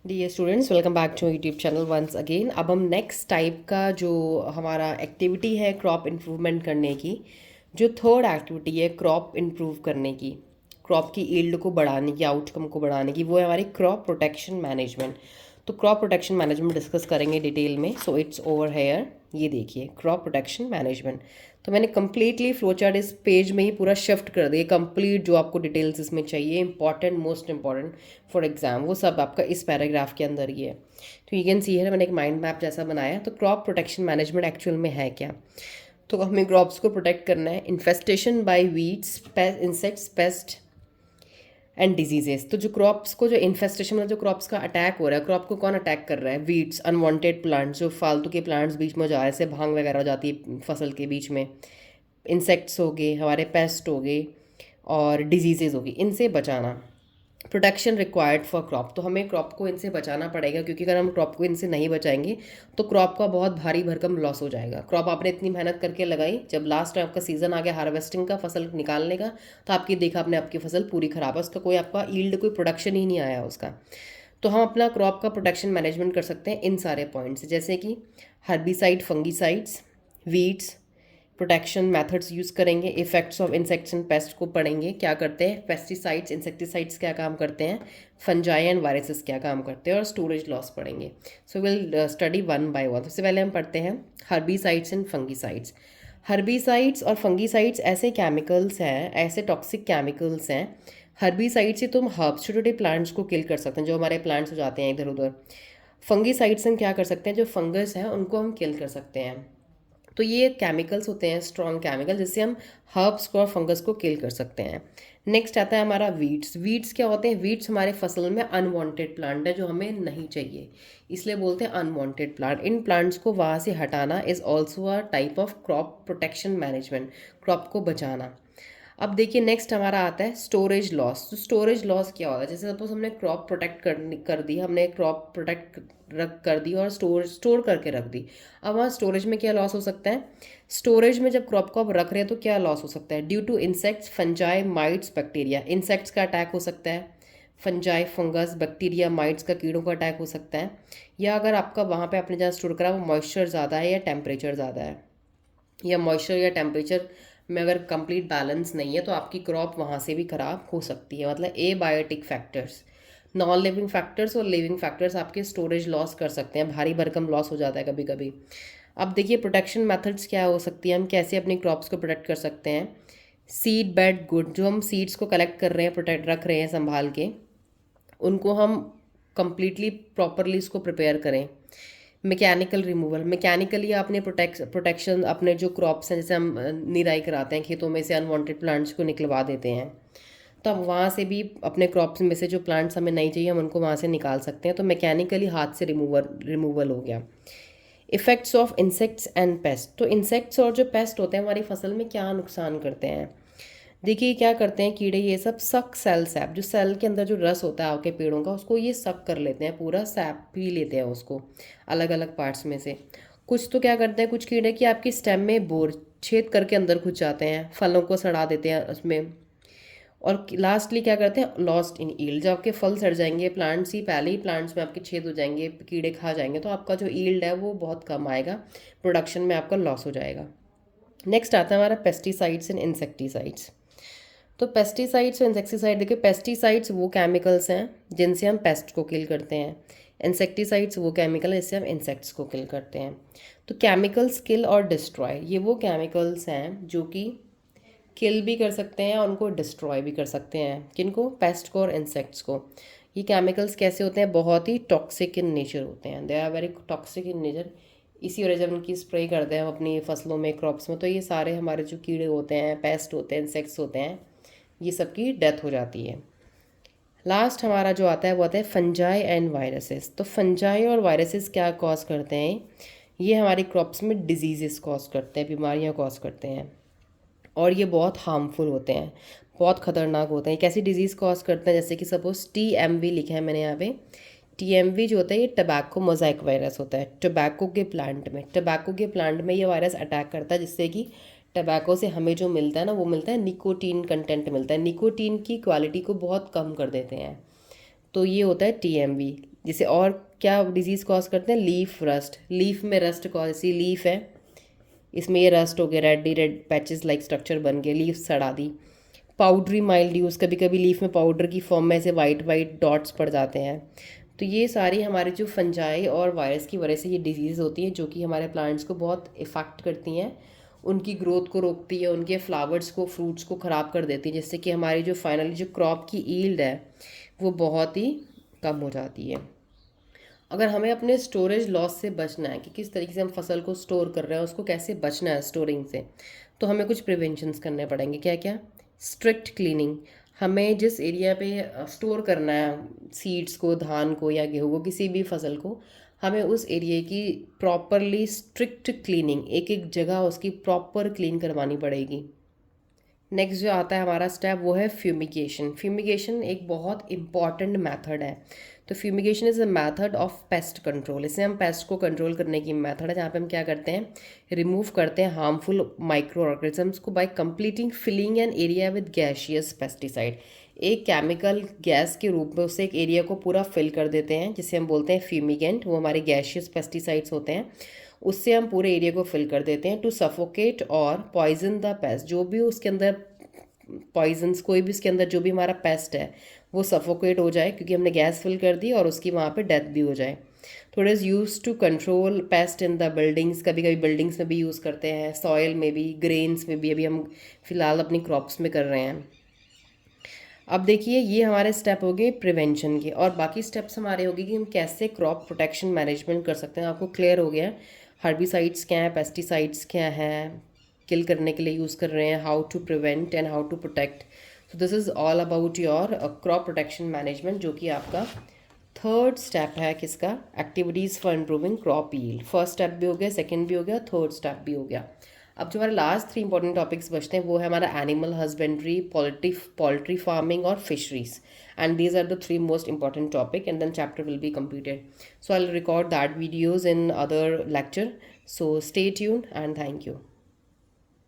Dear students, welcome back to YouTube channel once अगेन। अब हम नेक्स्ट टाइप का जो हमारा एक्टिविटी है क्रॉप इम्प्रूवमेंट करने की, जो थर्ड एक्टिविटी है क्रॉप इम्प्रूव करने की, क्रॉप की यील्ड को बढ़ाने की, आउटकम को बढ़ाने की, वो है हमारी क्रॉप प्रोटेक्शन मैनेजमेंट। तो क्रॉप प्रोटेक्शन मैनेजमेंट डिस्कस करेंगे डिटेल में। So it's over here. ये देखिए क्रॉप प्रोटेक्शन मैनेजमेंट। तो मैंने कम्प्लीटली फ्लो चार्ट इस पेज में ही पूरा शिफ्ट कर दिया। कंप्लीट जो आपको डिटेल्स इसमें चाहिए, important, most important for exam, वो सब आपका इस पैराग्राफ के अंदर ही है। तो यू कैन सी है, मैंने एक माइंड मैप जैसा बनाया। तो क्रॉप प्रोटेक्शन मैनेजमेंट एक्चुअल में है क्या? तो हमें क्रॉप्स को प्रोटेक्ट करना है infestation by weeds, insects, pest and diseases. तो जो क्रॉप्स को, जो इन्फेस्टेशन मतलब जो क्रॉप्स का अटैक हो रहा है, क्रॉप को कौन अटैक कर रहा है? वीड्स, अनवांटेड प्लांट्स, जो फालतू के प्लांट्स बीच में जा रहे हैं, जैसे भांग वगैरह हो जाती है फसल के बीच में। इंसेक्ट्स हो गए, हमारे पेस्ट हो गए, और डिजीजेज हो गई, इनसे बचाना। Protection required for crop. तो हमें क्रॉप को इनसे बचाना पड़ेगा, क्योंकि अगर हम क्रॉप को इनसे नहीं बचाएंगे तो क्रॉप का बहुत भारी भरकम लॉस हो जाएगा। क्रॉप आपने इतनी मेहनत करके लगाई, जब लास्ट टाइम आपका सीजन आ गया हार्वेस्टिंग का, फसल निकालने का, तो आपकी देखा आपने आपकी फसल पूरी खराब है, उसका कोई आपका ईल्ड, कोई प्रोडक्शन ही नहीं आया उसका। तो हम अपना क्रॉप का प्रोटेक्शन मैनेजमेंट कर सकते हैं इन सारे पॉइंट्स, जैसे कि herbicide, fungicides, weeds, protection methods use करेंगे, effects of insects and pest को पढ़ेंगे, क्या करते हैं पेस्टिसाइड्स, इंसेक्टिसाइड्स क्या काम करते हैं, फंजाई एंड वायरसेस क्या काम करते हैं, और स्टोरेज लॉस पढ़ेंगे। So will study one by one. सबसे पहले हम पढ़ते हैं हर्बिसाइड्स एंड फंगीसाइड्स। हर्बिसाइड्स और फंगीसाइड्स ऐसे केमिकल्स हैं, ऐसे टॉक्सिक केमिकल्स हैं। हर्बिसाइड से तुम हर्ब्स, छोटे छोटे प्लांट्स को किल कर सकते हैं, जो हमारे प्लांट्स हो जाते हैं इधर उधर। फंगीसाइड से हम क्या कर सकते हैं, जो फंगस है उनको हम किल कर सकते हैं। तो ये केमिकल्स होते हैं, स्ट्रॉन्ग केमिकल, जिससे हम हर्ब्स को और फंगस को किल कर सकते हैं। नेक्स्ट आता है हमारा वीड्स। वीड्स क्या होते हैं? वीड्स हमारे फसल में अनवांटेड प्लांट है, जो हमें नहीं चाहिए, इसलिए बोलते हैं अनवांटेड प्लांट। इन प्लांट्स को वहाँ से हटाना is also a type of crop protection management, crop को बचाना। अब देखिए नेक्स्ट हमारा आता है स्टोरेज लॉस। तो स्टोरेज लॉस क्या होता है? जैसे सपोज हमने क्रॉप प्रोटेक्ट कर दी, हमने क्रॉप प्रोटेक्ट रख कर दी और स्टोर करके रख दी। अब वहाँ स्टोरेज में क्या लॉस हो सकता है? स्टोरेज में जब क्रॉप को आप रख रहे हैं तो क्या लॉस हो सकता है? Due to insects, fungi, mites, bacteria. Insects का अटैक हो सकता है, फंजाई, फंगस, बैक्टीरिया, माइट्स का, कीड़ों का अटैक हो सकता है। या अगर आपका वहाँ पे आपने जहाँ स्टोर करा वो मॉइस्चर ज़्यादा है या टेम्परेचर ज़्यादा है, या मॉइस्चर या टेम्परेचर में अगर कंप्लीट बैलेंस नहीं है, तो आपकी क्रॉप वहाँ से भी ख़राब हो सकती है। मतलब abiotic factors, non living factors और लिविंग फैक्टर्स आपके स्टोरेज लॉस कर सकते हैं, भारी भरकम लॉस हो जाता है कभी कभी। अब देखिए प्रोटेक्शन मेथड्स क्या हो सकती है, हम कैसे अपनी क्रॉप्स को प्रोटेक्ट कर सकते हैं। सीड बेड गुड, जो हम सीड्स को कलेक्ट कर रहे हैं, प्रोटेक्ट रख रहे हैं संभाल के, उनको हम कंप्लीटली प्रॉपरली इसको प्रिपेयर करें। मैकेनिकल रिमूवल, मैकेनिकली आपने प्रोटेक्शन अपने जो क्रॉप्स हैं, जैसे हम निराई कराते हैं खेतों में से, अनवांटेड प्लांट्स को निकलवा देते हैं, तो अब वहाँ से भी अपने क्रॉप्स में से जो प्लांट्स हमें नहीं चाहिए हम उनको वहाँ से निकाल सकते हैं। तो मैकेनिकली हाथ से रिमूवल हो गया। Effects of insects and paste. तो इंसेक्ट्स और जो पेस्ट होते हैं हमारी फसल में क्या नुकसान करते हैं? देखिए क्या करते हैं कीड़े, ये सब सक सेल सैप, जो सेल के अंदर जो रस होता है आपके पेड़ों का, उसको ये सक कर लेते हैं, पूरा सैप पी लेते हैं उसको अलग अलग पार्ट्स में से। कुछ तो क्या करते हैं कुछ कीड़े कि आपकी स्टेम में बोर छेद करके अंदर घुस जाते हैं, फलों को सड़ा देते हैं उसमें। और लास्टली क्या करते हैं, लॉस्ट इन ईल्ड। जब आपके फल सड़ जाएंगे, प्लांट्स ही पहले ही प्लांट्स में आपके छेद हो जाएंगे, कीड़े खा जाएंगे, तो आपका जो ईल्ड है वो बहुत कम आएगा, प्रोडक्शन में आपका लॉस हो जाएगा। नेक्स्ट आता है हमारा पेस्टिसाइड्स एंड इंसेक्टिसाइड्स। तो पेस्टिसाइड्स और इंसेक्टिसाइड, देखिए पेस्टिसाइड्स वो केमिकल्स हैं जिनसे हम पेस्ट को किल करते हैं, इंसेक्टिसाइड्स वो केमिकल है जिससे हम इंसेक्ट्स को किल करते हैं। तो केमिकल्स किल और डिस्ट्रॉय, ये वो केमिकल्स हैं जो कि किल भी कर सकते हैं और उनको डिस्ट्रॉय भी कर सकते हैं। किनको? पेस्ट को और इंसेक्ट्स को। ये केमिकल्स कैसे होते हैं? बहुत ही टॉक्सिक इन नेचर होते हैं, they are very toxic in nature. इसी वजह जब उनकी स्प्रे करते हैं हम अपनी फसलों में, क्रॉप्स में, तो ये सारे हमारे जो कीड़े होते हैं, पेस्ट होते हैं, इंसेक्ट्स होते हैं, ये सबकी डेथ हो जाती है। लास्ट हमारा जो आता है वो आता है फंजाई एंड वायरसेस। तो फंजाई और वायरसेस क्या कॉज करते हैं? ये हमारी क्रॉप्स में डिजीज़ेस कॉज करते हैं, बीमारियां कॉज करते हैं, और ये बहुत हार्मफुल होते हैं, बहुत ख़तरनाक होते हैं। कैसी डिजीज़ कॉज करते हैं? जैसे कि सपोज TMV लिखा है मैंने यहाँ पे। TMV जो होता है ये टबैको मोज़ाइक वायरस होता है। टबैको के प्लांट में ये वायरस अटैक करता है, जिससे कि टबैको से हमें जो मिलता है ना, वो मिलता है निकोटीन कंटेंट मिलता है, निकोटीन की क्वालिटी को बहुत कम कर देते हैं। तो ये होता है TMV। जिसे और क्या डिजीज़ कॉज करते हैं, लीफ रस्ट, लीफ में रस्ट कॉज, जैसी लीफ है इसमें ये रस्ट हो गया, रेड पैचेस लाइक स्ट्रक्चर बन गए, लीफ सड़ा दी। पाउडरी माइल्ड्यूज, कभी कभी लीफ में पाउडर की फॉर्म में ऐसे वाइट वाइट डॉट्स पड़ जाते हैं। तो ये सारी हमारे जो फंजाई और वायरस की वजह से ये डिजीज़ होती हैं जो कि हमारे प्लांट्स को बहुत इफ़ेक्ट करती हैं, उनकी ग्रोथ को रोकती है, उनके फ्लावर्स को, फ्रूट्स को ख़राब कर देती है, जिससे कि हमारी जो फाइनली जो क्रॉप की ईल्ड है वो बहुत ही कम हो जाती है। अगर हमें अपने स्टोरेज लॉस से बचना है कि किस तरीके से हम फसल को स्टोर कर रहे हैं, उसको कैसे बचना है स्टोरिंग से, तो हमें कुछ प्रिवेंशंस करने पड़ेंगे। क्या क्या? स्ट्रिक्ट क्लीनिंग, हमें जिस एरिया पे स्टोर करना है सीड्स को, धान को या गेहूँ को, किसी भी फसल को, हमें उस एरिया की प्रॉपरली स्ट्रिक्ट क्लीनिंग, एक एक जगह उसकी प्रॉपर क्लीन करवानी पड़ेगी। नेक्स्ट जो आता है हमारा स्टेप वो है फ्यूमिगेशन। फ्यूमिगेशन एक बहुत इंपॉर्टेंट मेथड है। तो fumigation is a method of pest control. इससे हम पेस्ट को कंट्रोल करने की मेथड है, जहाँ पे हम क्या करते हैं, रिमूव करते हैं हार्मफुल माइक्रो ऑर्गेनिजम्स को by completing filling an area with gaseous pesticide. एक केमिकल गैस के रूप में उससे एक एरिया को पूरा फिल कर देते हैं, जिसे हम बोलते हैं फ्यूमिगेंट। वो हमारे गैशियस पेस्टिसाइड्स होते हैं, उससे हम पूरे एरिया को फिल कर देते हैं टू सफोकेट और पॉइजन द पेस्ट। जो भी उसके अंदर पॉइजन्स, कोई भी उसके अंदर जो भी हमारा पेस्ट है वो सफोकेट हो जाए, क्योंकि हमने गैस फिल कर दी, और उसकी वहाँ पे डेथ भी हो जाए। तो it is use to control pest in the buildings. कभी कभी बिल्डिंग्स में भी यूज़ करते हैं, सॉयल में भी, ग्रेन्स में भी, अभी हम फिलहाल अपनी क्रॉप्स में कर रहे हैं। अब देखिए ये हमारे स्टेप हो गए प्रिवेंशन के, और बाकी स्टेप्स हमारे हो गए कि हम कैसे क्रॉप प्रोटेक्शन मैनेजमेंट कर सकते हैं। आपको क्लियर हो गया है हर्बिसाइड्स क्या है, पेस्टिसाइड्स क्या हैं, किल करने के लिए यूज़ कर रहे हैं, how to prevent and how to protect. So this is all about your crop protection management, जो कि आपका थर्ड स्टेप है किसका, activities for improving crop yield. First step भी हो गया, सेकेंड भी हो गया, थर्ड स्टेप भी हो गया। अब जो हमारे लास्ट 3 इंपॉर्टेंट टॉपिक्स बचते हैं वो है हमारा एनिमल हस्बेंड्री, पोल्ट्री फार्मिंग और fisheries, and these are the 3 most important topic, and then chapter will be completed. So I'll record that videos in other lecture, so stay tuned and thank you.